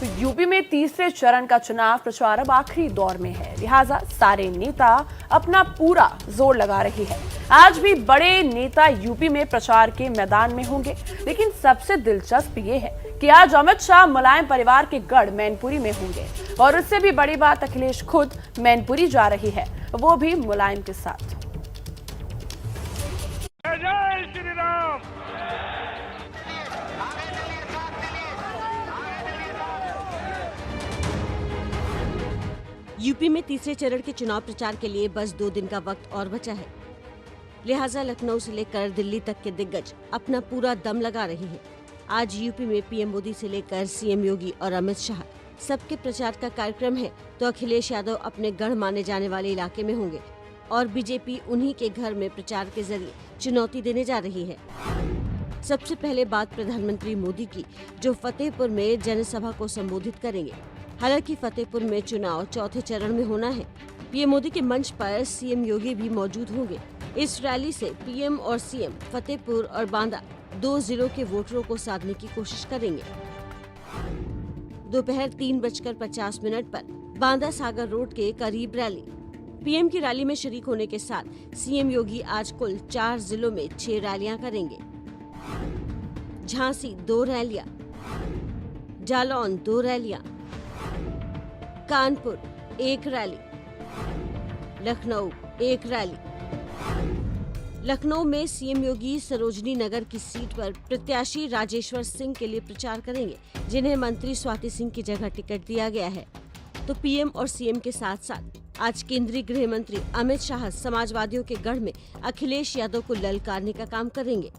तो यूपी में तीसरे चरण का चुनाव प्रचार अब आखिरी दौर में है, लिहाजा सारे नेता अपना पूरा जोर लगा रहे हैं। आज भी बड़े नेता यूपी में प्रचार के मैदान में होंगे, लेकिन सबसे दिलचस्प ये है कि आज अमित शाह मुलायम परिवार के गढ़ मैनपुरी में होंगे और उससे भी बड़ी बात, अखिलेश खुद मैनपुरी जा रही है, वो भी मुलायम के साथ। जय श्री राम। यूपी में तीसरे चरण के चुनाव प्रचार के लिए बस 2 दिन का वक्त और बचा है, लिहाजा लखनऊ से लेकर दिल्ली तक के दिग्गज अपना पूरा दम लगा रहे हैं। आज यूपी में पीएम मोदी से लेकर सीएम योगी और अमित शाह सबके प्रचार का कार्यक्रम है, तो अखिलेश यादव अपने गढ़ माने जाने वाले इलाके में होंगे और बीजेपी उन्हीं के घर में प्रचार के जरिए चुनौती देने जा रही है। सबसे पहले बात प्रधानमंत्री मोदी की, जो फतेहपुर में जनसभा को संबोधित करेंगे। हालांकि फतेहपुर में चुनाव चौथे चरण में होना है। पीएम मोदी के मंच पर सीएम योगी भी मौजूद होंगे। इस रैली से पीएम और सीएम फतेहपुर और बांदा 2 जिलों के वोटरों को साधने की कोशिश करेंगे। दोपहर 3:50 पर बांदा सागर रोड के करीब रैली। पीएम की रैली में शरीक होने के साथ सीएम योगी आज कुल 4 जिलों में 6 रैलियां करेंगे। झांसी 2 रैलियां, जालौन 2 रैलियां, कानपुर 1 रैली, लखनऊ 1 रैली। लखनऊ में सीएम योगी सरोजनी नगर की सीट पर प्रत्याशी राजेश्वर सिंह के लिए प्रचार करेंगे, जिन्हें मंत्री स्वाति सिंह की जगह टिकट दिया गया है। तो पीएम और सीएम के साथ साथ आज केंद्रीय गृह मंत्री अमित शाह समाजवादियों के गढ़ में अखिलेश यादव को ललकारने का काम करेंगे।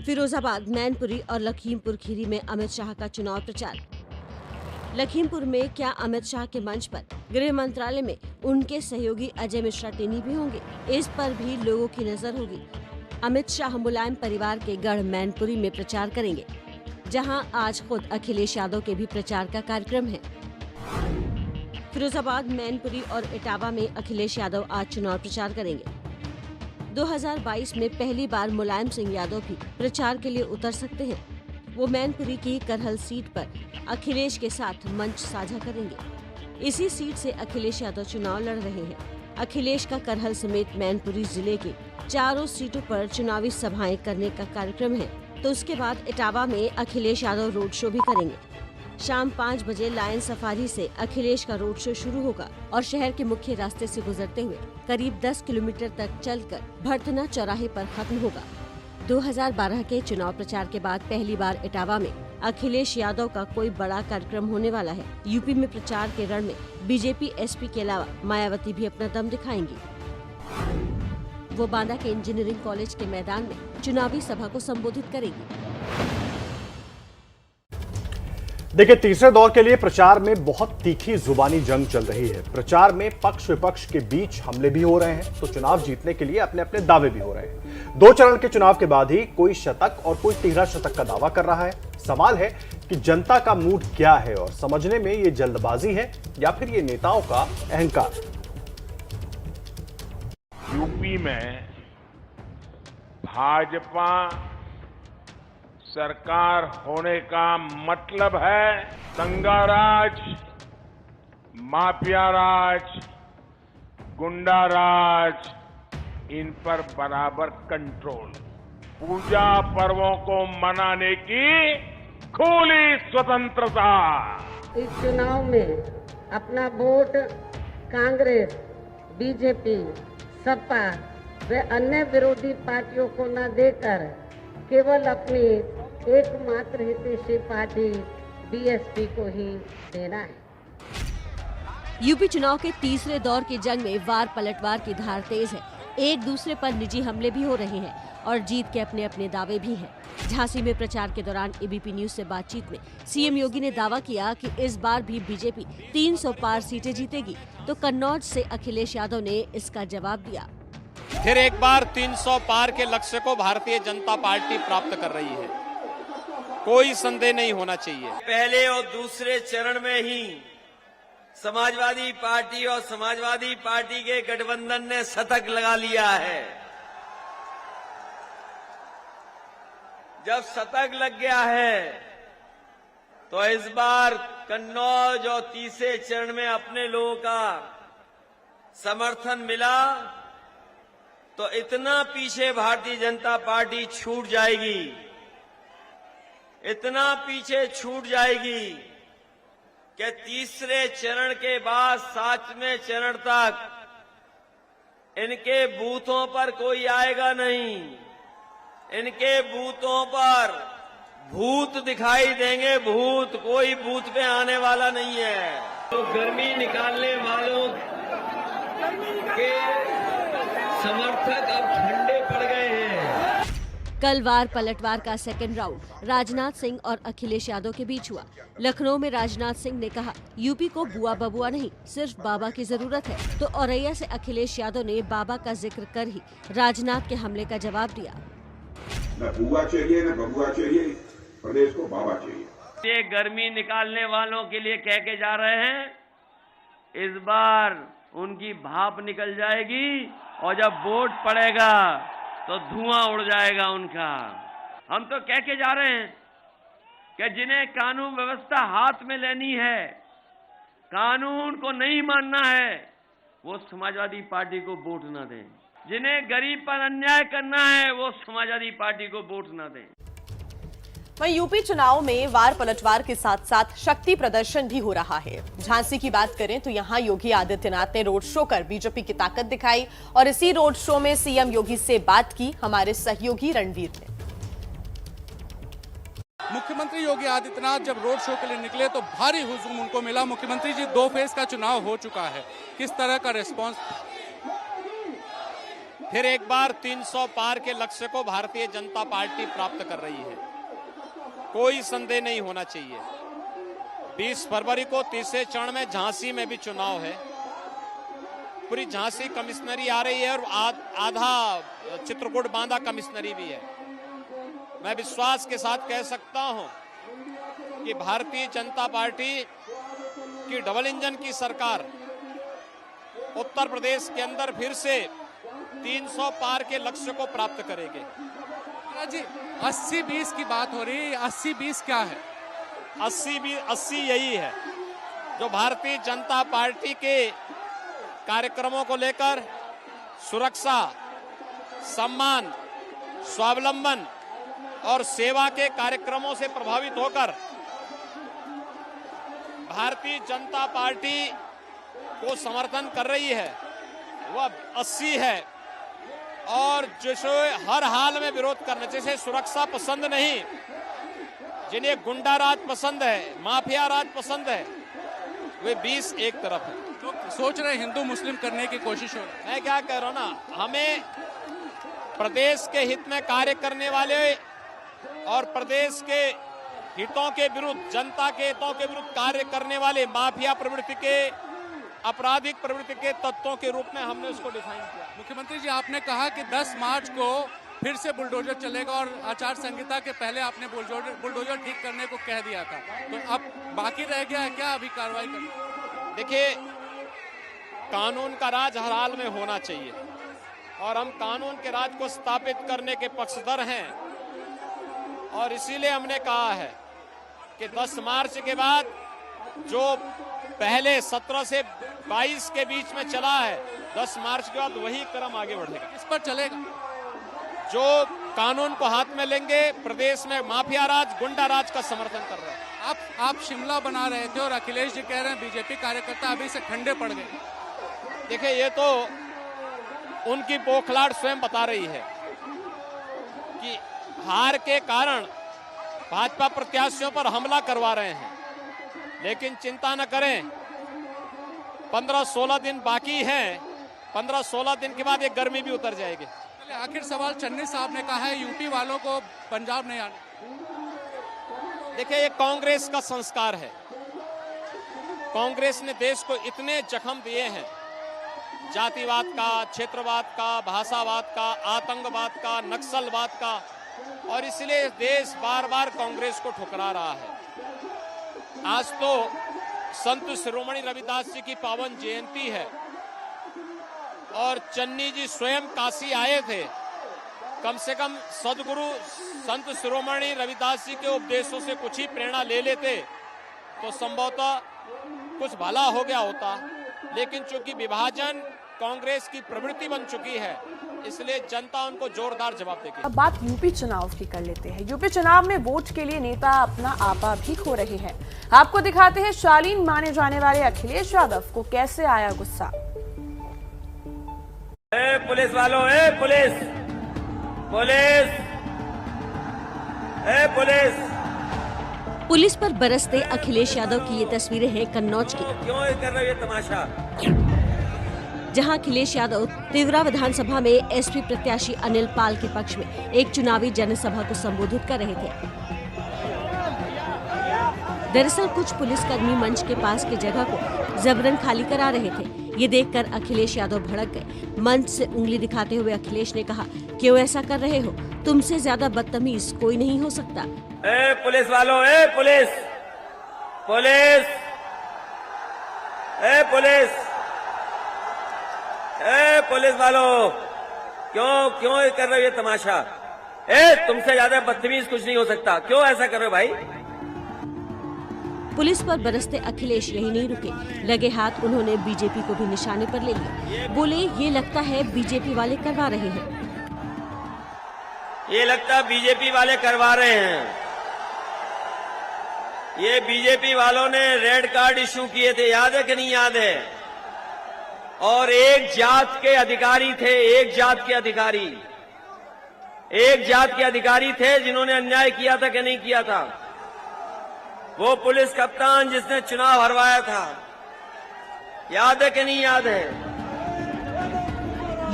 फिरोजाबाद, मैनपुरी और लखीमपुर खीरी में अमित शाह का चुनाव प्रचार। लखीमपुर में क्या अमित शाह के मंच पर गृह मंत्रालय में उनके सहयोगी अजय मिश्रा टेनी भी होंगे, इस पर भी लोगों की नजर होगी। अमित शाह मुलायम परिवार के गढ़ मैनपुरी में प्रचार करेंगे, जहां आज खुद अखिलेश यादव के भी प्रचार का कार्यक्रम है। फिरोजाबाद, मैनपुरी और इटावा में अखिलेश यादव आज चुनाव प्रचार करेंगे। 2022 में पहली बार मुलायम सिंह यादव भी प्रचार के लिए उतर सकते हैं। वो मैनपुरी की करहल सीट पर अखिलेश के साथ मंच साझा करेंगे। इसी सीट से अखिलेश यादव चुनाव लड़ रहे हैं। अखिलेश का करहल समेत मैनपुरी जिले के 4 सीटों पर चुनावी सभाएं करने का कार्यक्रम है। तो उसके बाद इटावा में अखिलेश यादव रोड शो भी करेंगे। शाम 5 बजे लायन सफारी से अखिलेश का रोड शो शुरू होगा और शहर के मुख्य रास्ते से गुजरते हुए करीब 10 किलोमीटर तक चलकर भरथना चौराहे पर खत्म होगा। 2012 के चुनाव प्रचार के बाद पहली बार इटावा में अखिलेश यादव का कोई बड़ा कार्यक्रम होने वाला है। यूपी में प्रचार के रण में बीजेपी एसपी के अलावा मायावती भी अपना दम दिखाएंगी। वो बांदा के इंजीनियरिंग कॉलेज के मैदान में चुनावी सभा को संबोधित करेगी। देखिए, तीसरे दौर के लिए प्रचार में बहुत तीखी जुबानी जंग चल रही है। प्रचार में पक्ष विपक्ष के बीच हमले भी हो रहे हैं, तो चुनाव जीतने के लिए अपने अपने दावे भी हो रहे हैं। 2 चरण के चुनाव के बाद ही कोई शतक और कोई 13 शतक का दावा कर रहा है। सवाल है कि जनता का मूड क्या है और समझने में ये जल्दबाजी है या फिर ये नेताओं का अहंकार। यूपी में भाजपा सरकार होने का मतलब है दंगाराज, माफिया राज, गुंडा राज, इन पर बराबर कंट्रोल, पूजा पर्वों को मनाने की खुली स्वतंत्रता। इस चुनाव में अपना वोट कांग्रेस, बीजेपी, सपा व अन्य विरोधी पार्टियों को न देकर केवल अपनी एकमात्र हितैषी पार्टी बीएसपी को ही देना है। यूपी चुनाव के तीसरे दौर की जंग में वार पलटवार की धार तेज है। एक दूसरे पर निजी हमले भी हो रहे हैं और जीत के अपने अपने दावे भी हैं। झांसी में प्रचार के दौरान एबीपी न्यूज से बातचीत में सीएम योगी ने दावा किया कि इस बार भी बीजेपी 300 पार सीटें जीतेगी। तो कन्नौज से अखिलेश यादव ने इसका जवाब दिया। फिर एक बार 300 पार के लक्ष्य को भारतीय जनता पार्टी प्राप्त कर रही है, कोई संदेह नहीं होना चाहिए। पहले और दूसरे चरण में ही समाजवादी पार्टी और समाजवादी पार्टी के गठबंधन ने शतक लगा लिया है। जब शतक लग गया है तो इस बार कन्नौज और तीसरे चरण में अपने लोगों का समर्थन मिला तो इतना पीछे भारतीय जनता पार्टी छूट जाएगी, इतना पीछे छूट जाएगी कि तीसरे चरण के बाद 7वें चरण तक इनके बूथों पर कोई आएगा नहीं। इनके बूथों पर भूत दिखाई देंगे, भूत, कोई बूथ पे आने वाला नहीं है। तो गर्मी निकालने वालों के समर्थक अब ठंडे पड़ गए हैं। कल वार पलटवार का सेकंड राउंड राजनाथ सिंह और अखिलेश यादव के बीच हुआ। लखनऊ में राजनाथ सिंह ने कहा, यूपी को बुआ बबुआ नहीं, सिर्फ बाबा की जरूरत है। तो औरैया से अखिलेश यादव ने बाबा का जिक्र कर ही राजनाथ के हमले का जवाब दिया। न बुआ चाहिए न बबुआ चाहिए, प्रदेश को बाबा चाहिए। ये गर्मी निकालने वालों के लिए कह के जा रहे हैं, इस बार उनकी भाप निकल जाएगी और जब वोट पड़ेगा तो धुआं उड़ जाएगा उनका। हम तो कह के जा रहे हैं कि जिन्हें कानून व्यवस्था हाथ में लेनी है, कानून को नहीं मानना है, वो समाजवादी पार्टी को वोट न दें। जिन्हें गरीब पर अन्याय करना है, वो समाजवादी पार्टी को वोट न दें। वहीं यूपी चुनाव में वार पलटवार के साथ साथ शक्ति प्रदर्शन भी हो रहा है। झांसी की बात करें तो यहां योगी आदित्यनाथ ने रोड शो कर बीजेपी की ताकत दिखाई और इसी रोड शो में सीएम योगी से बात की हमारे सहयोगी रणवीर ने। मुख्यमंत्री योगी आदित्यनाथ जब रोड शो के लिए निकले तो भारी हुजूम उनको मिला। मुख्यमंत्री जी, 2 फेज का चुनाव हो चुका है, किस तरह का रिस्पॉन्स? फिर एक बार 300 पार के लक्ष्य को भारतीय जनता पार्टी प्राप्त कर रही है, कोई संदेह नहीं होना चाहिए। 20 फरवरी को तीसरे चरण में झांसी में भी चुनाव है। पूरी झांसी कमिश्नरी आ रही है और आधा चित्रकूट बांदा कमिश्नरी भी है। मैं विश्वास के साथ कह सकता हूं कि भारतीय जनता पार्टी की डबल इंजन की सरकार उत्तर प्रदेश के अंदर फिर से 300 पार के लक्ष्य को प्राप्त करेगी। जी, 80-20 की बात हो रही है, 80-20 क्या है? 80 यही है जो भारतीय जनता पार्टी के कार्यक्रमों को लेकर सुरक्षा, सम्मान, स्वावलंबन और सेवा के कार्यक्रमों से प्रभावित होकर भारतीय जनता पार्टी को समर्थन कर रही है, वह 80 है। और जो हर हाल में विरोध करना, जैसे सुरक्षा पसंद नहीं, जिन्हें गुंडा राज पसंद है, माफिया राज पसंद है, वे 20 एक तरफ है। लोग सोच रहे हिंदू मुस्लिम करने की कोशिश हो रही है। मैं क्या कह रहा हूं ना, हमें प्रदेश के हित में कार्य करने वाले और प्रदेश के हितों के विरुद्ध, जनता के हितों के विरुद्ध कार्य करने वाले माफिया प्रवृत्ति के, आपराधिक प्रवृत्ति के तत्वों के रूप में हमने उसको डिफाइन किया। मुख्यमंत्री जी, आपने कहा कि 10 मार्च को फिर से बुलडोजर चलेगा और आचार संहिता के पहले आपने बुलडोजर ठीक करने को कह दिया था, तो अब बाकी रह गया है क्या अभी कार्रवाई करना? देखिए, कानून का राज हर हाल में होना चाहिए और हम कानून के राज को स्थापित करने के पक्षधर हैं और इसीलिए हमने कहा है कि 10 मार्च के बाद जो पहले 17 से 22 के बीच में चला है, 10 मार्च के बाद वही क्रम आगे बढ़ेगा। इस पर चलेगा जो कानून को हाथ में लेंगे, प्रदेश में माफिया राज, गुंडा राज का समर्थन कर रहे हैं। आप शिमला बना रहे थे और अखिलेश जी कह रहे हैं बीजेपी कार्यकर्ता अभी से ठंडे पड़ गए। देखिए, ये तो उनकी बौखलाहट स्वयं बता रही है कि हार के कारण भाजपा प्रत्याशियों पर हमला करवा रहे हैं, लेकिन चिंता न करें, 15-16 दिन बाकी हैं। 15-16 दिन के बाद ये गर्मी भी उतर जाएगी। आखिर सवाल, चन्नी साहब ने कहा है यूपी वालों को पंजाब नहीं आने। देखिए, ये कांग्रेस का संस्कार है। कांग्रेस ने देश को इतने जख्म दिए हैं, जातिवाद का, क्षेत्रवाद का, भाषावाद का, आतंकवाद का, नक्सलवाद का, और इसलिए देश बार बार कांग्रेस को ठुकरा रहा है। आज तो संत शिरोमणि रविदास जी की पावन जयंती है और चन्नी जी स्वयं काशी आए थे। कम से कम सदगुरु संत शिरोमणि रविदास जी के उपदेशों से कुछ ही प्रेरणा ले लेते तो संभवतः कुछ भला हो गया होता, लेकिन चूंकि विभाजन कांग्रेस की प्रवृत्ति बन चुकी है, इसलिए जनता उनको जोरदार जवाब देगी। अब बात यूपी चुनाव की कर लेते हैं। यूपी चुनाव में वोट के लिए नेता अपना आपा भी खो रहे हैं। आपको दिखाते हैं शालीन माने जाने वाले अखिलेश यादव को कैसे आया गुस्सा। पुलिस वालों, पुलिस पुलिस पुलिस पुलिस पर बरसते अखिलेश यादव की ये तस्वीरें हैं कन्नौज की, क्यों कर रहे हो ये तमाशा? जहां अखिलेश यादव तिवरा विधानसभा में एसपी प्रत्याशी अनिल पाल के पक्ष में एक चुनावी जनसभा को संबोधित कर रहे थे। दरअसल कुछ पुलिसकर्मी मंच के पास की जगह को जबरन खाली करा रहे थे। ये देखकर अखिलेश यादव भड़क गए। मंच से उंगली दिखाते हुए अखिलेश ने कहा, क्यों ऐसा कर रहे हो? तुमसे ज्यादा बदतमीज कोई नहीं हो सकता। पुलिस वालों, पुलिस पुलिस पुलिस पुलिस वालों, क्यों कर रहे हो ये तमाशा? तुमसे ज्यादा बदतमीज कुछ नहीं हो सकता, क्यों ऐसा कर रहे हो भाई? पुलिस पर बरसते अखिलेश यही नहीं रुके, लगे हाथ उन्होंने बीजेपी को भी निशाने पर ले लिया। बोले, ये लगता है बीजेपी वाले करवा रहे हैं। ये लगता बीजेपी वाले करवा रहे हैं। ये बीजेपी वालों ने रेड कार्ड इशू किए थे, याद है कि नहीं याद है? और एक जात के अधिकारी थे, एक जात के अधिकारी थे जिन्होंने अन्याय किया था कि नहीं किया था? वो पुलिस कप्तान जिसने चुनाव हरवाया था, याद है कि नहीं याद है?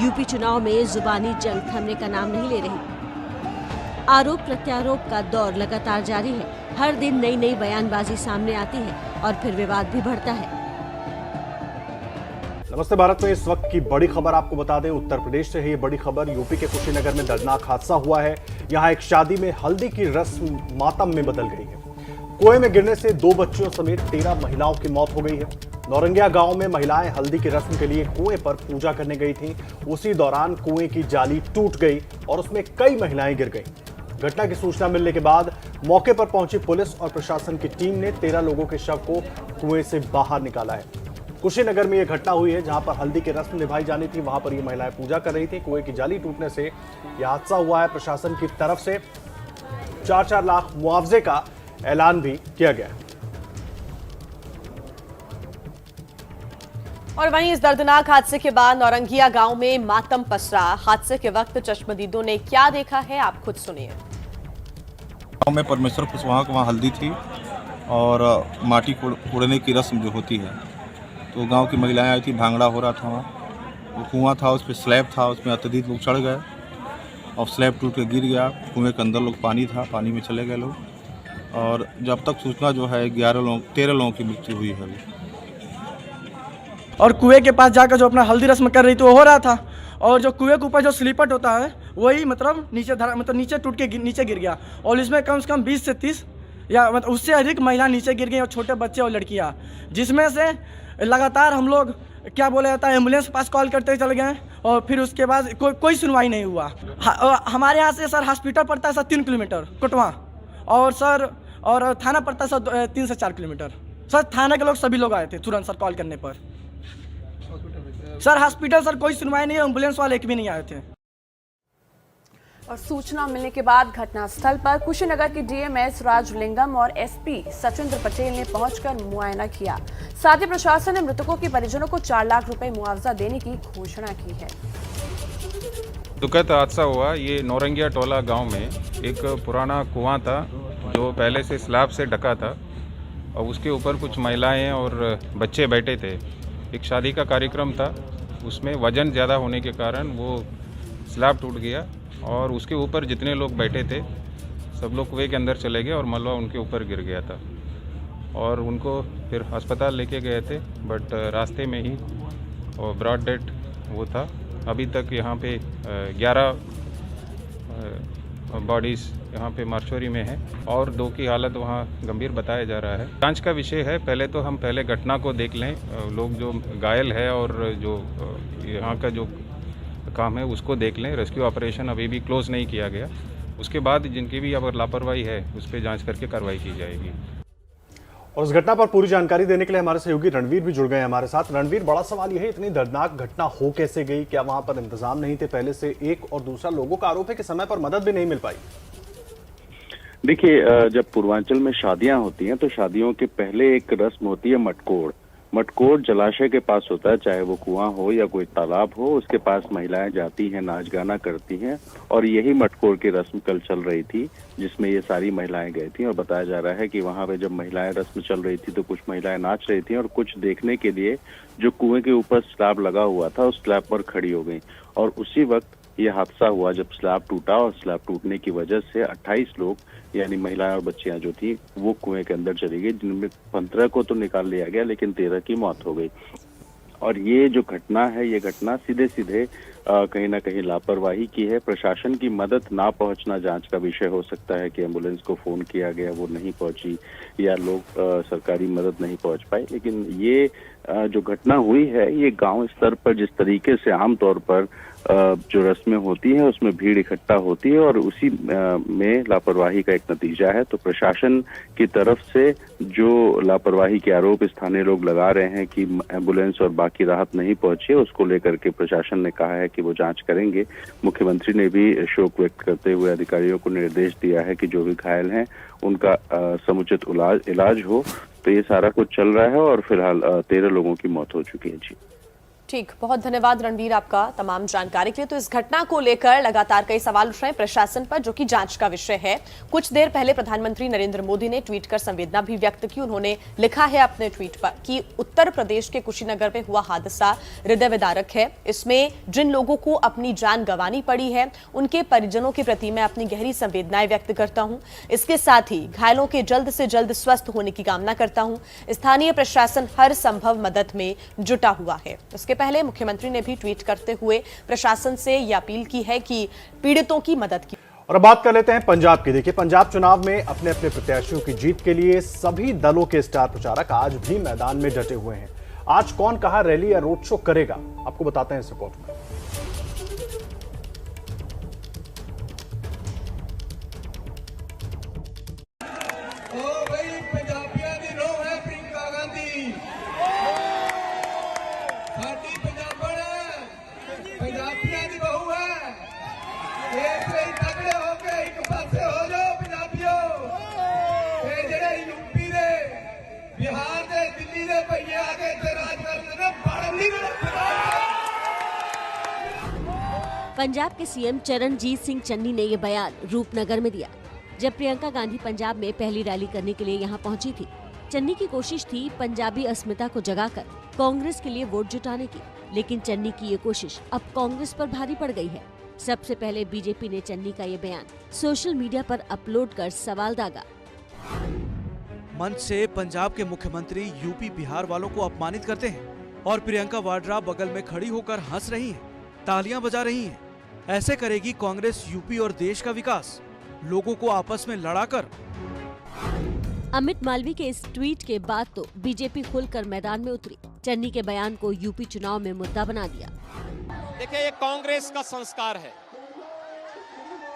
यूपी चुनाव में जुबानी जंग थमने का नाम नहीं ले रही। आरोप प्रत्यारोप का दौर लगातार जारी है। हर दिन नई नई बयानबाजी सामने आती है और फिर विवाद भी बढ़ता है। नमस्ते भारत में इस वक्त की बड़ी खबर आपको बता दें, उत्तर प्रदेश से है ये बड़ी खबर। यूपी के कुशीनगर में दर्दनाक हादसा हुआ है। यहाँ एक शादी में हल्दी की रस्म मातम में बदल गई है। कुएं में गिरने से 2 बच्चियों समेत 13 महिलाओं की मौत हो गई है। नौरंगिया गांव में महिलाएं हल्दी की रस्म के लिए कुएं पर पूजा करने गई थीं। उसी दौरान कुएं की जाली टूट गई और उसमें कई महिलाएं गिर गईं। घटना की सूचना मिलने के बाद मौके पर पहुंची पुलिस और प्रशासन की टीम ने 13 लोगों के शव को कुएं से बाहर निकाला है। कुशीनगर में यह घटना हुई है जहां पर हल्दी की रस्म निभाई जानी थी, वहां पर ये महिलाएं पूजा कर रही थी। कुएं की जाली टूटने से यह हादसा हुआ है। प्रशासन की तरफ से 4-4 लाख मुआवजे का ऐलान भी किया गया है। और वहीं इस दर्दनाक हादसे के बाद नौरंगिया गांव में मातम पसरा। हादसे के वक्त चश्मदीदों ने क्या देखा है, आप खुद सुनिए। गांव में परमेश्वर कुशवाहा को वहाँ हल्दी थी और माटी कोड़ने की रस्म जो होती है, तो गांव की महिलाएं आई थी, भांगड़ा हो रहा था वहाँ। वो कुआं था, उस पर स्लैब था, उसमें अत्यधिक लोग चढ़ गए और स्लैब टूट के गिर गया। कुएं के अंदर लोग पानी था, पानी में चले गए लोग। और जब तक सूचना जो है 13 लोगों की मृत्यु हुई है। और कुएं के पास जाकर जो अपना हल्दी रस्म कर रही थी वो हो रहा था, और जो कुएं के ऊपर जो स्लीपट होता है वही मतलब नीचे टूट के नीचे गिर गया। और इसमें कम से कम 20 से 30 या मतलब उससे अधिक महिला नीचे गिर गई और छोटे बच्चे और लड़कियां, जिसमें से लगातार हम लोग क्या बोला जाता है एम्बुलेंस पास कॉल करते चले गए और फिर उसके बाद कोई सुनवाई नहीं हुआ। हमारे यहाँ से सर हॉस्पिटल पड़ता है सर 3 किलोमीटर कोटवा, और सर और थाना पड़ता है सर 3 से 4 किलोमीटर। सर थाने के लोग सभी लोग आए थे तुरंत सर कॉल करने पर। सर हॉस्पिटल सर कोई सुनवाई नहीं है, एम्बुलेंस वाले एक भी नहीं आए थे। और सूचना मिलने के बाद घटनास्थल पर कुशीनगर के डीएमएस राजलिंगम और एसपी सचिंद्र पटेल ने पहुंचकर मुआयना किया। साथ ही प्रशासन ने मृतकों के परिजनों को 4 लाख रुपए मुआवजा देने की घोषणा की है। दुखद हादसा हुआ। ये नौरंगिया टोला गांव में एक पुराना कुआं था जो पहले से स्लैब से ढका था और उसके ऊपर कुछ महिलाएं और बच्चे बैठे थे। एक शादी का कार्यक्रम था, उसमें वजन ज़्यादा होने के कारण वो स्लैब टूट गया और उसके ऊपर जितने लोग बैठे थे सब लोग कुएं के अंदर चले गए और मलबा उनके ऊपर गिर गया था और उनको फिर अस्पताल लेके गए थे, बट रास्ते में ही और ब्रॉड डेड वो था। अभी तक यहाँ पे 11 बॉडीज़ यहाँ पे मार्चोरी में है और 2 की हालत वहाँ गंभीर बताया जा रहा है। जांच का विषय है, पहले तो हम घटना को देख लें, लोग जो घायल है और जो यहाँ का जो काम है उसको देख लें। रेस्क्यू ऑपरेशन अभी भी क्लोज नहीं किया गया, उसके बाद जिनकी भी अगर लापरवाही है उस पर जांच करके कार्रवाई की जाएगी। और उस घटना पर पूरी जानकारी देने के लिए हमारे सहयोगी रणवीर भी जुड़ गए हैं हमारे साथ। रणवीर, बड़ा सवाल यह है, इतनी दर्दनाक घटना हो कैसे गई? क्या वहां पर इंतजाम नहीं थे पहले से? एक और दूसरा, लोगों का आरोप है कि समय पर मदद भी नहीं मिल पाई। देखिए, जब पूर्वांचल में शादियां होती हैं तो शादियों के पहले एक रस्म होती है मटकोड़। मटकोड़ जलाशय के पास होता है, चाहे वो कुआं हो या कोई तालाब हो, उसके पास महिलाएं जाती हैं, नाच गाना करती हैं। और यही मटकोड़ की रस्म कल चल रही थी, जिसमें ये सारी महिलाएं गई थी। और बताया जा रहा है कि वहां पे जब महिलाएं रस्म चल रही थी तो कुछ महिलाएं नाच रही थी और कुछ देखने के लिए जो कुएं के ऊपर स्लैब लगा हुआ था उस स्लैब पर खड़ी हो गई। और उसी वक्त ये हादसा हुआ जब स्लैब टूटा, और स्लैब टूटने की वजह से 28 लोग यानी महिलाएं और बच्चियां जो थी वो कुएं के अंदर चली गई, जिनमें 15 को तो निकाल लिया गया लेकिन 13 की मौत हो गई। और ये जो घटना है, ये घटना सीधे सीधे कहीं ना कहीं लापरवाही की है। प्रशासन की मदद ना पहुंचना जांच का विषय हो सकता है कि एम्बुलेंस को फोन किया गया, वो नहीं पहुंची, या लोग सरकारी मदद नहीं पहुंच पाए। लेकिन ये जो घटना हुई है, ये गांव स्तर पर जिस तरीके से आमतौर पर जो रस्में होती हैं उसमें भीड़ इकट्ठा होती है और उसी में लापरवाही का एक नतीजा है। तो प्रशासन की तरफ से जो लापरवाही के आरोप स्थानीय लोग लगा रहे हैं कि एम्बुलेंस और बाकी राहत नहीं पहुंची है, उसको लेकर के प्रशासन ने कहा है कि वो जांच करेंगे। मुख्यमंत्री ने भी शोक व्यक्त करते हुए अधिकारियों को निर्देश दिया है कि जो भी घायल हैं उनका समुचित इलाज हो। तो ये सारा कुछ चल रहा है और फिलहाल 13 लोगों की मौत हो चुकी है। जी ठीक, बहुत धन्यवाद रणवीर आपका तमाम जानकारी के लिए। तो इस घटना को लेकर लगातार कई सवाल उठ रहे हैं प्रशासन पर, जो कि जांच का विषय है। कुछ देर पहले प्रधानमंत्री नरेंद्र मोदी ने ट्वीट कर संवेदना भी व्यक्त की। उन्होंने लिखा है अपने ट्वीट पर कि उत्तर प्रदेश के कुशीनगर में हुआ हादसा हृदय विदारक है। इसमें जिन लोगों को अपनी जान गंवानी पड़ी है उनके परिजनों के प्रति मैं अपनी गहरी संवेदनाएं व्यक्त करता हूं। इसके साथ ही घायलों के जल्द से जल्द स्वस्थ होने की कामना करता हूं। स्थानीय प्रशासन हर संभव मदद में जुटा हुआ है। इसके पहले मुख्यमंत्री ने भी ट्वीट करते हुए प्रशासन से यह अपील की है कि पीड़ितों की मदद की। और अब बात कर लेते हैं पंजाब की। देखिए, पंजाब चुनाव में अपने अपने प्रत्याशियों की जीत के लिए सभी दलों के स्टार प्रचारक आज भी मैदान में डटे हुए हैं। आज कौन कहां रैली या रोड शो करेगा, आपको बताते हैं इस रिपोर्ट में। पंजाब के सीएम चरणजीत सिंह चन्नी ने ये बयान रूपनगर में दिया जब प्रियंका गांधी पंजाब में पहली रैली करने के लिए यहां पहुंची थी। चन्नी की कोशिश थी पंजाबी अस्मिता को जगाकर कांग्रेस के लिए वोट जुटाने की, लेकिन चन्नी की ये कोशिश अब कांग्रेस पर भारी पड़ गई है। सबसे पहले बीजेपी ने चन्नी का ये बयान सोशल मीडिया पर अपलोड कर सवाल दागा। मंच से पंजाब के मुख्यमंत्री यूपी बिहार वालों को अपमानित करते हैं और प्रियंका वाड्रा बगल में खड़ी होकर हंस रही हैं, तालियां बजा रही हैं। ऐसे करेगी कांग्रेस यूपी और देश का विकास, लोगों को आपस में लड़ाकर। अमित मालवीय के इस ट्वीट के बाद तो बीजेपी खुलकर मैदान में उतरी। चन्नी के बयान को यूपी चुनाव में मुद्दा बना दिया। देखिए, ये कांग्रेस का संस्कार है।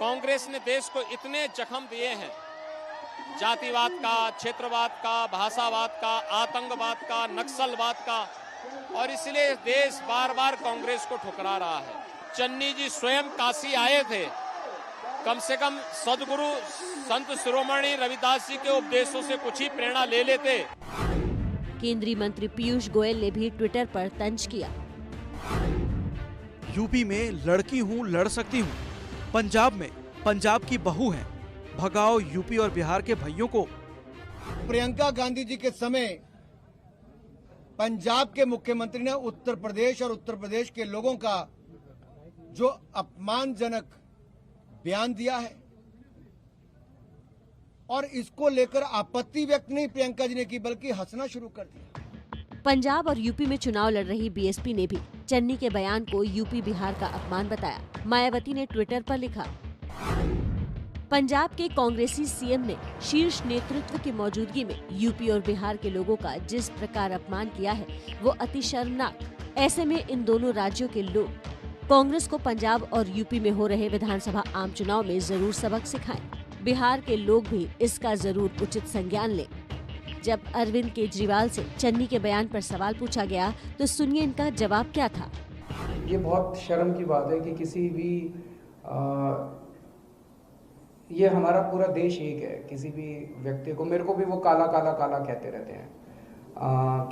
कांग्रेस ने देश को इतने जख्म दिए हैं, जातिवाद का, क्षेत्रवाद का, भाषावाद का, आतंकवाद का, नक्सलवाद का, और इसलिए देश बार बार कांग्रेस को ठुकरा रहा है। चन्नी जी स्वयं काशी आए थे, कम से कम सदगुरु संत शिरोमणि रविदास जी के उपदेशों से कुछ ही प्रेरणा ले लेते। केंद्रीय मंत्री पीयूष गोयल ने भी ट्विटर पर तंज किया। यूपी में लड़की हूँ, लड़ सकती हूँ। पंजाब में पंजाब की बहू है, भगाओ यूपी और बिहार के भाइयों को। प्रियंका गांधी जी के समय पंजाब के मुख्यमंत्री ने उत्तर प्रदेश और उत्तर प्रदेश के लोगों का जो अपमानजनक बयान दिया है और इसको लेकर आपत्ति व्यक्त नहीं प्रियंका जी ने की, बल्कि हंसना शुरू कर दिया। पंजाब और यूपी में चुनाव लड़ रही बीएसपी ने भी चन्नी के बयान को यूपी बिहार का अपमान बताया। मायावती ने ट्विटर पर लिखा, पंजाब के कांग्रेसी सीएम ने शीर्ष नेतृत्व की मौजूदगी में यूपी और बिहार के लोगों का जिस प्रकार अपमान किया है वो अति शर्मनाक। ऐसे में इन दोनों राज्यों के लोग कांग्रेस को पंजाब और यूपी में हो रहे विधानसभा आम चुनाव में जरूर सबक सिखाएं। बिहार के लोग भी इसका जरूर उचित संज्ञान लें। जब अरविंद केजरीवाल से चन्नी के बयान पर सवाल पूछा गया तो सुनिए इनका जवाब क्या था। ये बहुत शर्म की बात है कि किसी भी ये हमारा पूरा देश एक है, किसी भी व्यक्ति को, मेरे को भी वो काला काला काला कहते रहते हैं,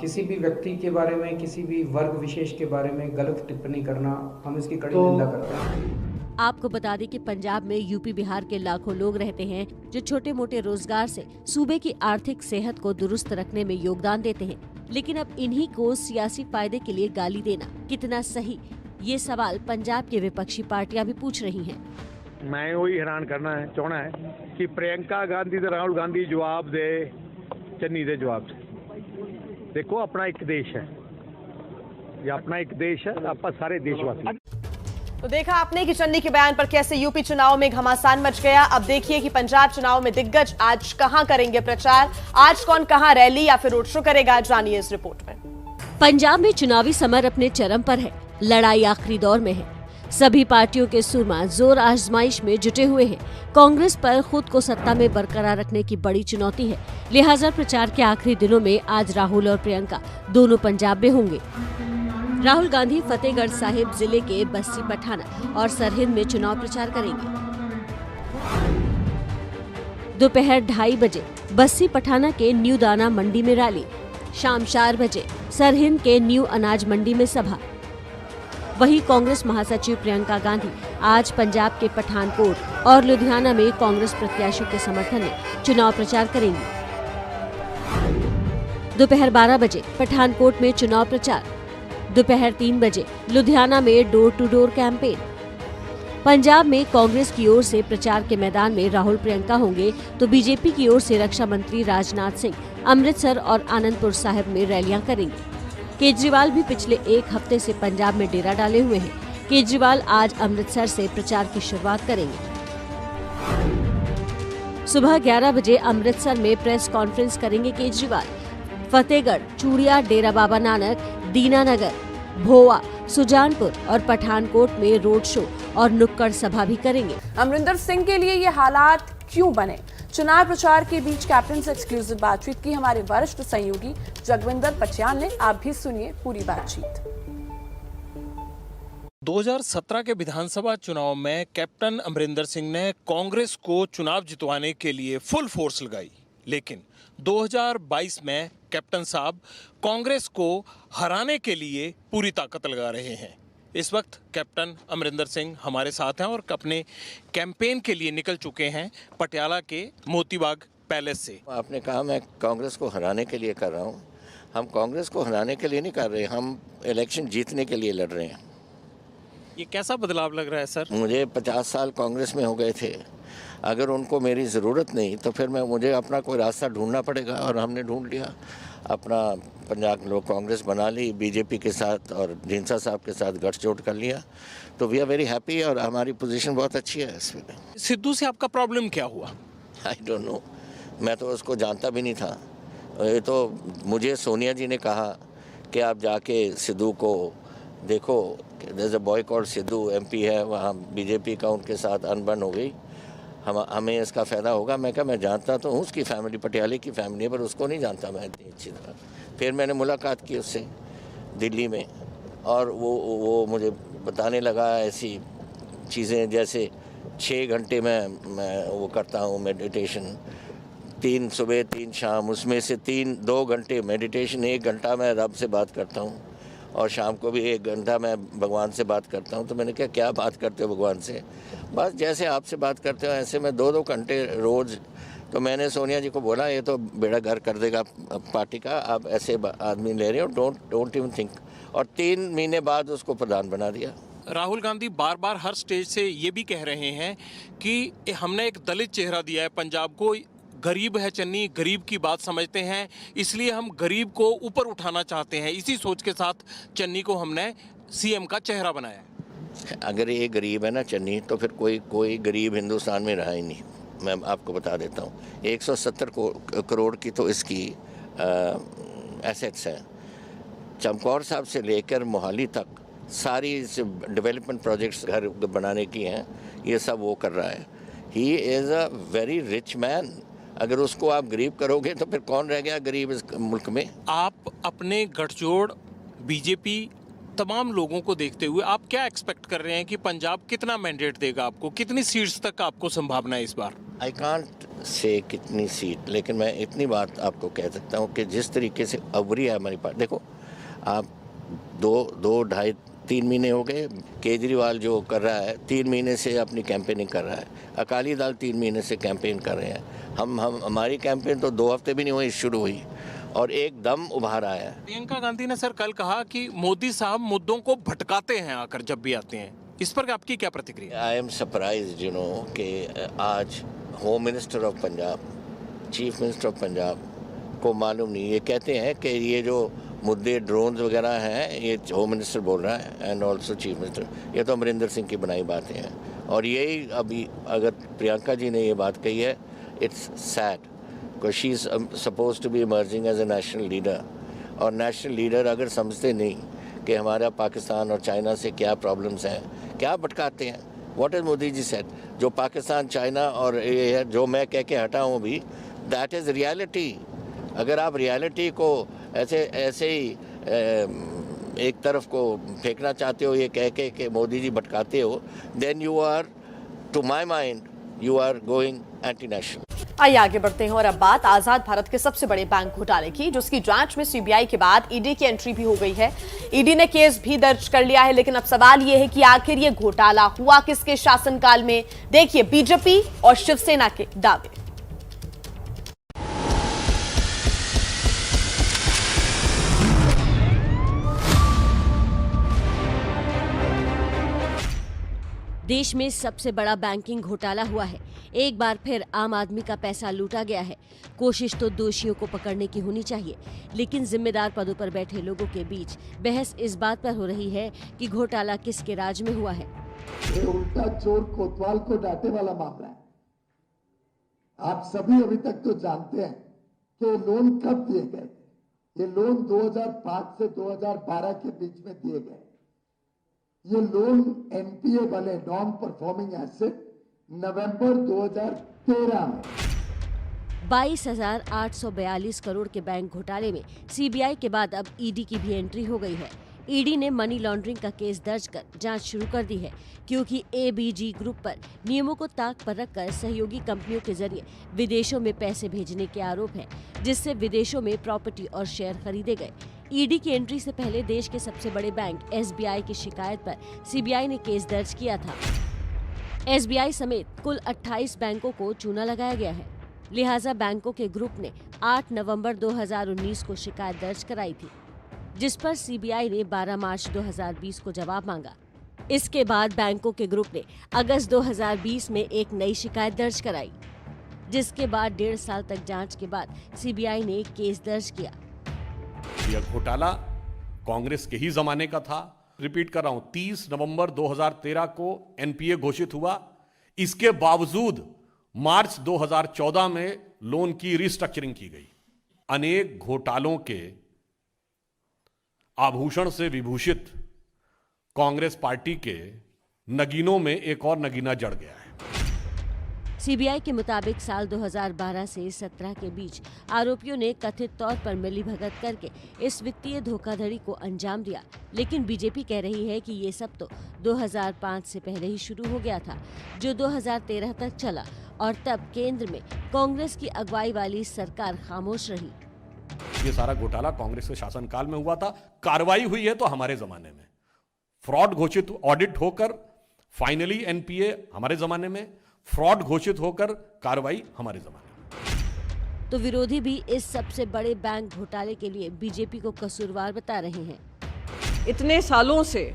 किसी भी व्यक्ति के बारे में, किसी भी वर्ग विशेष के बारे में गलत टिप्पणी करना, हम इसकी कड़ी निंदा करते हैं। आपको बता दें कि पंजाब में यूपी बिहार के लाखों लोग रहते हैं जो छोटे मोटे रोजगार से सूबे की आर्थिक सेहत को दुरुस्त रखने में योगदान देते हैं, लेकिन अब इन्हीं को सियासी फायदे के लिए गाली देना कितना सही, ये सवाल पंजाब के विपक्षी पार्टियां भी पूछ रही हैं। मैं वही हैरान करना है चाहना है कि प्रियंका गांधी ते राहुल गांधी जवाब दे चन्नी दे जवाब से। देखो अपना एक देश है, ये अपना एक देश है, आप सारे देशवासी। तो देखा आपने कि चन्नी के बयान पर कैसे यूपी चुनाव में घमासान मच गया। अब देखिए कि पंजाब चुनाव में दिग्गज आज कहां करेंगे प्रचार, आज कौन कहां रैली या फिर रोड शो करेगा, जानिए इस रिपोर्ट में। पंजाब में चुनावी समर अपने चरम पर है, लड़ाई आखिरी दौर में है। सभी पार्टियों के सुरमा जोर आजमाइश में जुटे हुए हैं। कांग्रेस पर खुद को सत्ता में बरकरार रखने की बड़ी चुनौती है, लिहाजा प्रचार के आखिरी दिनों में आज राहुल और प्रियंका दोनों पंजाब में होंगे। राहुल गांधी फतेहगढ़ साहिब जिले के बस्सी पठाना और सरहिंद में चुनाव प्रचार करेंगे। दोपहर 2:30 बजे बस्सी पठाना के न्यू दाना मंडी में रैली, शाम 4 बजे सरहिंद के न्यू अनाज मंडी में सभा। वहीं कांग्रेस महासचिव प्रियंका गांधी आज पंजाब के पठानकोट और लुधियाना में कांग्रेस प्रत्याशियों के समर्थन में चुनाव प्रचार करेंगी। दोपहर 12 बजे पठानकोट में चुनाव प्रचार, दोपहर 3 बजे लुधियाना में door to door campaign. Punjab में कांग्रेस की ओर से प्रचार के मैदान में राहुल प्रियंका होंगे तो बीजेपी की ओर से रक्षा मंत्री राजनाथ सिंह अमृतसर और आनंदपुर साहिब में रैलियां करेंगे। केजरीवाल भी पिछले एक हफ्ते से पंजाब में डेरा डाले हुए हैं। केजरीवाल आज अमृतसर से प्रचार की शुरुआत करेंगे। सुबह 11 बजे अमृतसर में प्रेस कॉन्फ्रेंस करेंगे केजरीवाल। फतेहगढ़, चूड़िया, डेरा बाबा नानक, दीनानगर, भोआ, सुजानपुर और पठानकोट में रोड शो और नुक्कड़ सभा भी करेंगे। अमरिंदर सिंह के लिए ये हालात क्यों बने? चुनाव प्रचार के बीच कैप्टन से एक्सक्लूसिव बातचीत की हमारे वरिष्ठ सहयोगी जगविंदर पटियाल ने। आप भी सुनिए पूरी बातचीत। 2017 के विधानसभा चुनाव में कैप्टन अमरिंदर सिंह ने कांग्रेस को चुनाव जितवाने के लिए फुल फोर्स लगाई, लेकिन 2022 में कैप्टन साहब कांग्रेस को हराने के लिए पूरी ताकत लगा रहे हैं। इस वक्त कैप्टन अमरिंदर सिंह हमारे साथ हैं और अपने कैंपेन के लिए निकल चुके हैं पटियाला के मोतीबाग पैलेस से। आपने कहा मैं कांग्रेस को हराने के लिए कर रहा हूं। हम कांग्रेस को हराने के लिए नहीं कर रहे, हम इलेक्शन जीतने के लिए लड़ रहे हैं। ये कैसा बदलाव लग रहा है सर? मुझे 50 साल कांग्रेस में हो गए थे, अगर उनको मेरी ज़रूरत नहीं तो फिर मुझे अपना कोई रास्ता ढूंढना पड़ेगा और हमने ढूंढ लिया। अपना पंजाब लोग कांग्रेस बना ली, बीजेपी के साथ और ढींसा साहब के साथ गठजोड़ कर लिया, तो वी आर वेरी हैप्पी और हमारी पोजीशन बहुत अच्छी है इसमें। सिद्धू से आपका प्रॉब्लम क्या हुआ? आई डोंट नो, मैं तो उसको जानता भी नहीं था। ये तो मुझे सोनिया जी ने कहा कि आप जाके सिद्धू को देखो, there is a boy called Sidhu, MP है वहाँ, बीजेपी का उनके साथ अनबन हो गई, हमें इसका फ़ायदा होगा। मैं कहा मैं जानता तो हूँ उसकी फैमिली, पटियाले की फैमिली है, पर उसको नहीं जानता मैं इतनी अच्छी तरह। फिर मैंने मुलाकात की उससे दिल्ली में और वो मुझे बताने लगा ऐसी चीज़ें जैसे 6 घंटे मैं वो करता हूँ मेडिटेशन, 3 सुबह 3 शाम, उसमें से 2 घंटे मेडिटेशन, 1 घंटा मैं रब से बात करता हूँ और शाम को भी 1 घंटा मैं भगवान से बात करता हूँ। तो मैंने कहा क्या बात करते हो भगवान से? बस जैसे आपसे बात करते हो ऐसे मैं 2-2 घंटे रोज़। तो मैंने सोनिया जी को बोला ये तो बेड़ा गर्क कर देगा पार्टी का, आप ऐसे आदमी ले रहे हो, डोंट इवन थिंक। और 3 महीने बाद उसको प्रधान बना दिया। राहुल गांधी बार बार हर स्टेज से ये भी कह रहे हैं कि हमने एक दलित चेहरा दिया है पंजाब को, गरीब है चन्नी, गरीब की बात समझते हैं, इसलिए हम गरीब को ऊपर उठाना चाहते हैं। इसी सोच के साथ चन्नी को हमने सीएम का चेहरा बनाया। अगर ये गरीब है ना चन्नी, तो फिर कोई गरीब हिंदुस्तान में रहा ही नहीं। मैं आपको बता देता हूँ, 170 करोड़ की तो इसकी एसेट्स हैं। चमकौर साहब से लेकर मोहाली तक सारी डेवलपमेंट प्रोजेक्ट्स घर बनाने की हैं, ये सब वो कर रहा है। He is a very rich man अगर उसको आप गरीब करोगे तो फिर कौन रह गया गरीब इस मुल्क में? आप अपने गठजोड़ बीजेपी तमाम लोगों को देखते हुए आप क्या एक्सपेक्ट कर रहे हैं कि पंजाब कितना मैंडेट देगा आपको, कितनी सीट्स तक आपको संभावना है इस बार? आई कांट से कितनी सीट, लेकिन मैं इतनी बात आपको कह सकता हूँ कि जिस तरीके से अवरी है हमारी पार्टी। देखो आप 2-2.5-3 महीने हो गए, केजरीवाल जो कर रहा है 3 महीने से अपनी कैंपेनिंग कर रहा है, अकाली दल 3 महीने से कैंपेन कर रहे हैं। हमारी कैंपेन तो 2 हफ्ते भी नहीं हुए शुरू हुई और एकदम उभार आया है। प्रियंका गांधी ने सर कल कहा कि मोदी साहब मुद्दों को भटकाते हैं आकर जब भी आते हैं, इस पर आपकी क्या प्रतिक्रिया? आई एम सरप्राइज्ड कि आज home minister of Punjab, chief minister of Punjab को मालूम नहीं। ये कहते हैं कि ये जो मुद्दे ड्रोन्स वगैरह हैं ये होम मिनिस्टर बोल रहा है एंड ऑल्सो चीफ मिनिस्टर। ये तो अमरिंदर सिंह की बनाई बातें हैं और यही अभी अगर प्रियंका जी ने ये बात कही है, it's sad because she is suppose to be emerging as a national leader. और नेशनल लीडर अगर समझते नहीं कि हमारा पाकिस्तान और चाइना से क्या प्रॉब्लम्स हैं, क्या भटकाते हैं। What is Modi ji said, जो पाकिस्तान चाइना और ये जो मैं कह के हटा हूँ भी, दैट इज़ रियलिटी। अगर आप रियलिटी को ऐसे ही एक तरफ को फेंकना चाहते हो ये कह के कि मोदी जी भटकाते हो, then you are to my mind you are going anti national. आइए आगे बढ़ते हैं और अब बात आजाद भारत के सबसे बड़े बैंक घोटाले की, जिसकी जांच में सीबीआई के बाद ईडी की एंट्री भी हो गई है। ईडी ने केस भी दर्ज कर लिया है, लेकिन अब सवाल यह है कि आखिर ये घोटाला हुआ किसके शासनकाल में? देखिए बीजेपी और शिवसेना के दावे। देश में सबसे बड़ा बैंकिंग घोटाला हुआ है। एक बार फिर आम आदमी का पैसा लूटा गया है। कोशिश तो दोषियों को पकड़ने की होनी चाहिए, लेकिन जिम्मेदार पदों पर बैठे लोगों के बीच बहस इस बात पर हो रही है कि घोटाला किसके राज में हुआ है। ये उल्टा चोर कोतवाल को डांटे वाला मामला है। आप सभी अभी तक तो जानते हैं कि लोन कब दिए गए थे। ये लोन 2005 से 2012 के बीच में दिए गए। ये लोन एनपीए वाले नॉन परफॉर्मिंग एसेट नवंबर 2013 में 22,842 करोड़ के बैंक घोटाले में सीबीआई के बाद अब ईडी की भी एंट्री हो गई है। ईडी ने मनी लॉन्ड्रिंग का केस दर्ज कर जांच शुरू कर दी है, क्योंकि एबीजी ग्रुप पर नियमों को ताक पर रखकर सहयोगी कंपनियों के जरिए विदेशों में पैसे भेजने के आरोप हैं, जिससे विदेशों में प्रॉपर्टी और शेयर खरीदे गए। ईडी की एंट्री से पहले देश के सबसे बड़े बैंक एसबीआई की शिकायत पर सीबीआई ने केस दर्ज किया था। एसबीआई समेत कुल 28 बैंकों को चूना लगाया गया है। लिहाजा बैंकों के ग्रुप ने 8 नवंबर 2019 को शिकायत दर्ज कराई थी, जिस पर सीबीआई ने 12 मार्च 2020 को जवाब मांगा। इसके बाद बैंकों के ग्रुप ने अगस्त 2020 में एक नई शिकायत दर्ज कराई, जिसके बाद 1.5 साल तक जांच के बाद सीबीआई ने केस दर्ज किया। यह घोटाला कांग्रेस के ही जमाने का था। रिपीट कर रहा हूं, 30 नवंबर 2013 को एनपीए घोषित हुआ। इसके बावजूद मार्च 2014 में लोन की रिस्ट्रक्चरिंग की गई। अनेक घोटालों के आभूषण से विभूषित कांग्रेस पार्टी के नगीनों में एक और नगीना जड़ गया है। सीबीआई के मुताबिक साल 2012 से 17 के बीच आरोपियों ने कथित तौर पर मिलीभगत करके इस वित्तीय धोखाधड़ी को अंजाम दिया, लेकिन बीजेपी कह रही है कि ये सब तो 2005 से पहले ही शुरू हो गया था, जो 2013 तक चला और तब केंद्र में कांग्रेस की अगुवाई वाली सरकार खामोश रही। ये सारा घोटाला कांग्रेस के शासनकाल में हुआ था। कार्रवाई हुई है तो हमारे जमाने में, फ्रॉड घोषित ऑडिट होकर फाइनली एनपीए हमारे जमाने में, फ्रॉड घोषित होकर कार्रवाई हमारे जमाने में। तो विरोधी भी इस सबसे बड़े बैंक घोटाले के लिए बीजेपी को कसूरवार बता रहे हैं। इतने सालों से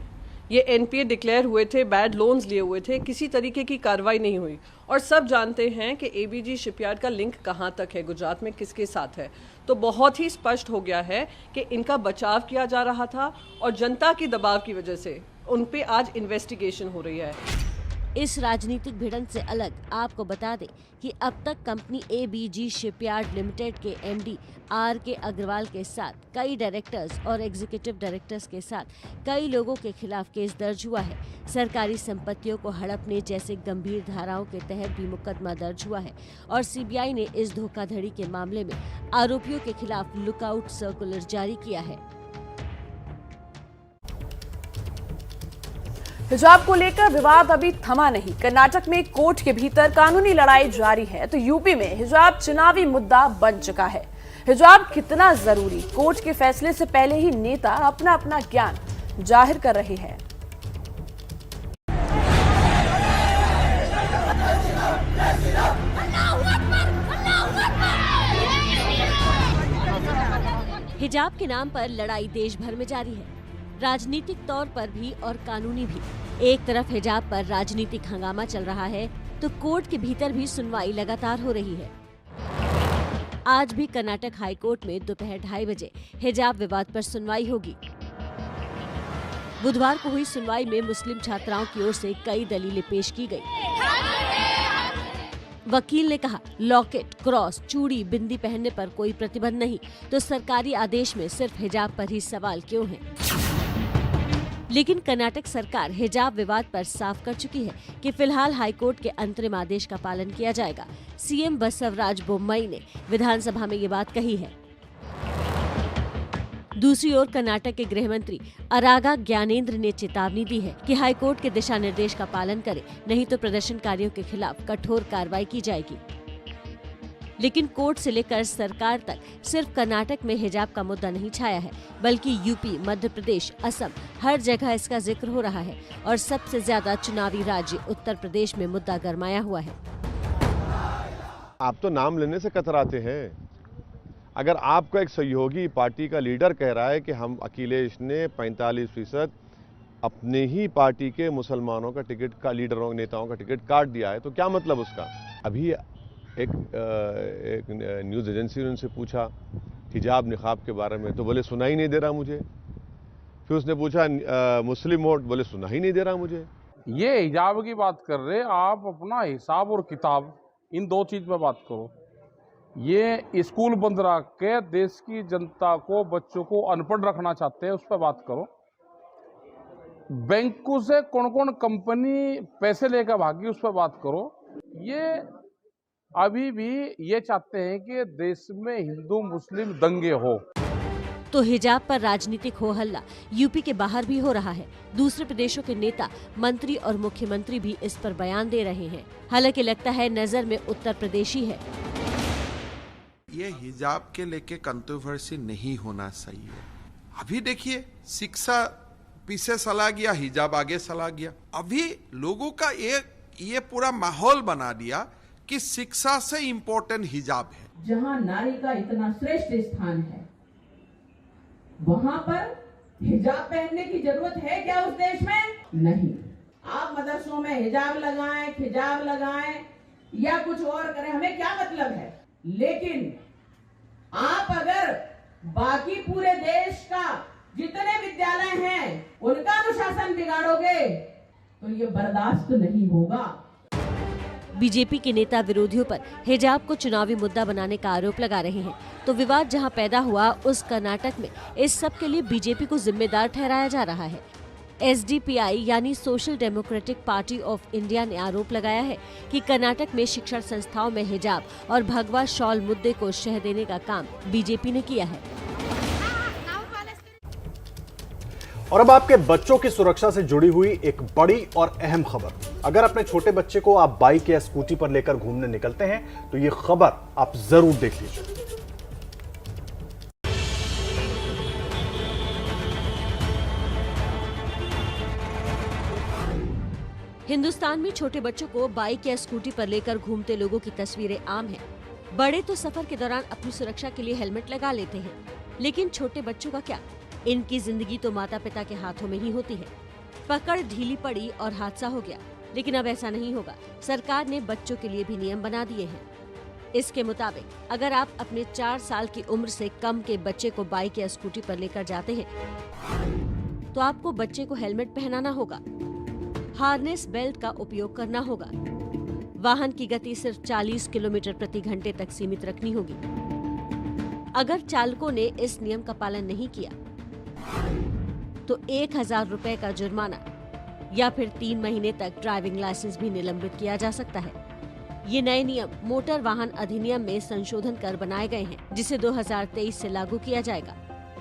ये एनपीए डिक्लेयर हुए थे, बैड लोन्स लिए हुए थे, किसी तरीके की कार्रवाई नहीं हुई और सब जानते हैं कि एबीजी शिपयार्ड का लिंक कहाँ तक है, गुजरात में किसके साथ है। तो बहुत ही स्पष्ट हो गया है कि इनका बचाव किया जा रहा था और जनता की दबाव की वजह से उन पे आज इन्वेस्टिगेशन हो रही है। इस राजनीतिक भिड़ंत से अलग आपको बता दें कि अब तक कंपनी एबीजी शिपयार्ड लिमिटेड के एमडी आर.के. अग्रवाल के साथ कई डायरेक्टर्स और एग्जीक्यूटिव डायरेक्टर्स के साथ कई लोगों के खिलाफ केस दर्ज हुआ है। सरकारी संपत्तियों को हड़पने जैसे गंभीर धाराओं के तहत भी मुकदमा दर्ज हुआ है और सीबीआई ने इस धोखाधड़ी के मामले में आरोपियों के खिलाफ लुकआउट सर्कुलर जारी किया है। हिजाब को लेकर विवाद अभी थमा नहीं। कर्नाटक में कोर्ट के भीतर कानूनी लड़ाई जारी है तो यूपी में हिजाब चुनावी मुद्दा बन चुका है। हिजाब कितना जरूरी, कोर्ट के फैसले से पहले ही नेता अपना अपना ज्ञान जाहिर कर रहे हैं। हिजाब के नाम पर लड़ाई देश भर में जारी है, राजनीतिक तौर पर भी और कानूनी भी। एक तरफ हिजाब पर राजनीतिक हंगामा चल रहा है तो कोर्ट के भीतर भी सुनवाई लगातार हो रही है। आज भी कर्नाटक हाई कोर्ट में दोपहर 2:30 बजे हिजाब विवाद पर सुनवाई होगी। बुधवार को हुई सुनवाई में मुस्लिम छात्राओं की ओर से कई दलीलें पेश की गई। वकील ने कहा, लॉकेट, क्रॉस, चूड़ी, बिंदी पहनने पर कोई प्रतिबंध नहीं तो सरकारी आदेश में सिर्फ हिजाब पर ही सवाल क्यों है। लेकिन कर्नाटक सरकार हिजाब विवाद पर साफ कर चुकी है कि फिलहाल हाईकोर्ट के अंतरिम आदेश का पालन किया जाएगा। सीएम बसवराज बोम्मई ने विधानसभा में ये बात कही है। दूसरी ओर कर्नाटक के गृह मंत्री अरागा ज्ञानेंद्र ने चेतावनी दी है कि हाईकोर्ट के दिशा निर्देश का पालन करें, नहीं तो प्रदर्शनकारियों के खिलाफ कठोर कार्रवाई की जाएगी। लेकिन कोर्ट से लेकर सरकार तक सिर्फ कर्नाटक में हिजाब का मुद्दा नहीं छाया है, बल्कि यूपी, मध्य प्रदेश, असम, हर जगह इसका जिक्र हो रहा है और सबसे ज्यादा चुनावी राज्य उत्तर प्रदेश में मुद्दा गरमाया हुआ है। आप तो नाम लेने से कतराते हैं। अगर आपका एक सहयोगी पार्टी का लीडर कह रहा है कि हम अखिलेश ने 45% अपने ही पार्टी के मुसलमानों का टिकट का, लीडरों नेताओं का टिकट काट दिया है, तो क्या मतलब उसका। अभी एक न्यूज़ एजेंसी ने उनसे पूछा हिजाब निकाब के बारे में, तो बोले सुना ही नहीं दे रहा मुझे। फिर उसने पूछा मुस्लिम वोट, बोले सुना ही नहीं दे रहा मुझे। ये हिजाब की बात कर रहे, आप अपना हिसाब और किताब इन दो चीज पे बात करो। ये स्कूल बंद रख के देश की जनता को, बच्चों को अनपढ़ रखना चाहते हैं, उस पर बात करो। बैंकों से कौन कौन कंपनी पैसे लेकर भागी, उस पर बात करो। ये अभी भी ये चाहते हैं कि देश में हिंदू मुस्लिम दंगे हो। तो हिजाब पर राजनीतिक हो हल्ला यूपी के बाहर भी हो रहा है। दूसरे प्रदेशों के नेता, मंत्री और मुख्यमंत्री भी इस पर बयान दे रहे हैं। हालांकि लगता है नजर में उत्तर प्रदेश ही है। ये हिजाब के लेके कंट्रोवर्सी नहीं होना सही है। अभी देखिए, शिक्षा पीछे चला गया, हिजाब आगे चला गया। अभी लोगों का ये पूरा माहौल बना दिया कि शिक्षा से इम्पोर्टेंट हिजाब है। जहां नारी का इतना श्रेष्ठ स्थान है, वहां पर हिजाब पहनने की जरूरत है क्या उस देश में? नहीं। आप मदरसों में हिजाब लगाएं, खिजाब लगाएं या कुछ और करें, हमें क्या मतलब है। लेकिन आप अगर बाकी पूरे देश का जितने विद्यालय हैं उनका अनुशासन बिगाड़ोगे तो ये बर्दाश्त नहीं होगा। बीजेपी के नेता विरोधियों पर हिजाब को चुनावी मुद्दा बनाने का आरोप लगा रहे हैं। तो विवाद जहां पैदा हुआ उस कर्नाटक में इस सब के लिए बीजेपी को जिम्मेदार ठहराया जा रहा है। एसडीपीआई यानी social democratic party of India ने आरोप लगाया है कि कर्नाटक में शिक्षण संस्थाओं में हिजाब और भगवा शॉल मुद्दे को शह देने का काम बीजेपी ने किया है। और अब आपके बच्चों की सुरक्षा से जुड़ी हुई एक बड़ी और अहम खबर। अगर अपने छोटे बच्चे को आप बाइक या स्कूटी पर लेकर घूमने निकलते हैं तो ये खबर आप जरूर देख लीजिए। हिंदुस्तान में छोटे बच्चों को बाइक या स्कूटी पर लेकर घूमते लोगों की तस्वीरें आम हैं। बड़े तो सफर के दौरान अपनी सुरक्षा के लिए हेलमेट लगा लेते हैं, लेकिन छोटे बच्चों का क्या? इनकी जिंदगी तो माता पिता के हाथों में ही होती है। पकड़ ढीली पड़ी और हादसा हो गया, लेकिन अब ऐसा नहीं होगा। सरकार ने बच्चों के लिए भी नियम बना दिए हैं। इसके मुताबिक अगर आप अपने 4 साल की उम्र से कम के बच्चे को बाइक या स्कूटी पर लेकर जाते हैं तो आपको बच्चे को हेलमेट पहनाना होगा। हार्नेस बेल्ट का उपयोग करना होगा। वाहन की गति सिर्फ 40 किलोमीटर प्रति घंटे तक सीमित रखनी होगी। अगर चालकों ने इस नियम का पालन नहीं किया तो 1000 रुपए का जुर्माना या फिर 3 महीने तक ड्राइविंग लाइसेंस भी निलंबित किया जा सकता है। ये नए नियम मोटर वाहन अधिनियम में संशोधन कर बनाए गए हैं, जिसे 2023 से लागू किया जाएगा।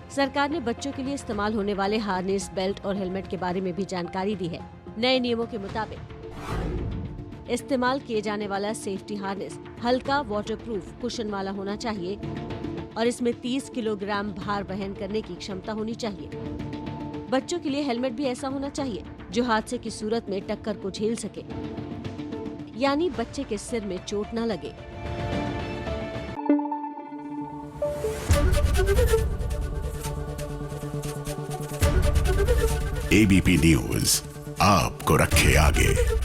सरकार ने बच्चों के लिए इस्तेमाल होने वाले हार्नेस, बेल्ट और हेलमेट के बारे में भी जानकारी दी है। नए नियमों के मुताबिक इस्तेमाल किए जाने वाला सेफ्टी हार्नेस हल्का, वाटरप्रूफ, कुशन वाला होना चाहिए और इसमें 30 किलोग्राम भार वहन करने की क्षमता होनी चाहिए। बच्चों के लिए हेलमेट भी ऐसा होना चाहिए जो हादसे की सूरत में टक्कर को झेल सके, यानी बच्चे के सिर में चोट न लगे। ABP न्यूज आपको रखे आगे।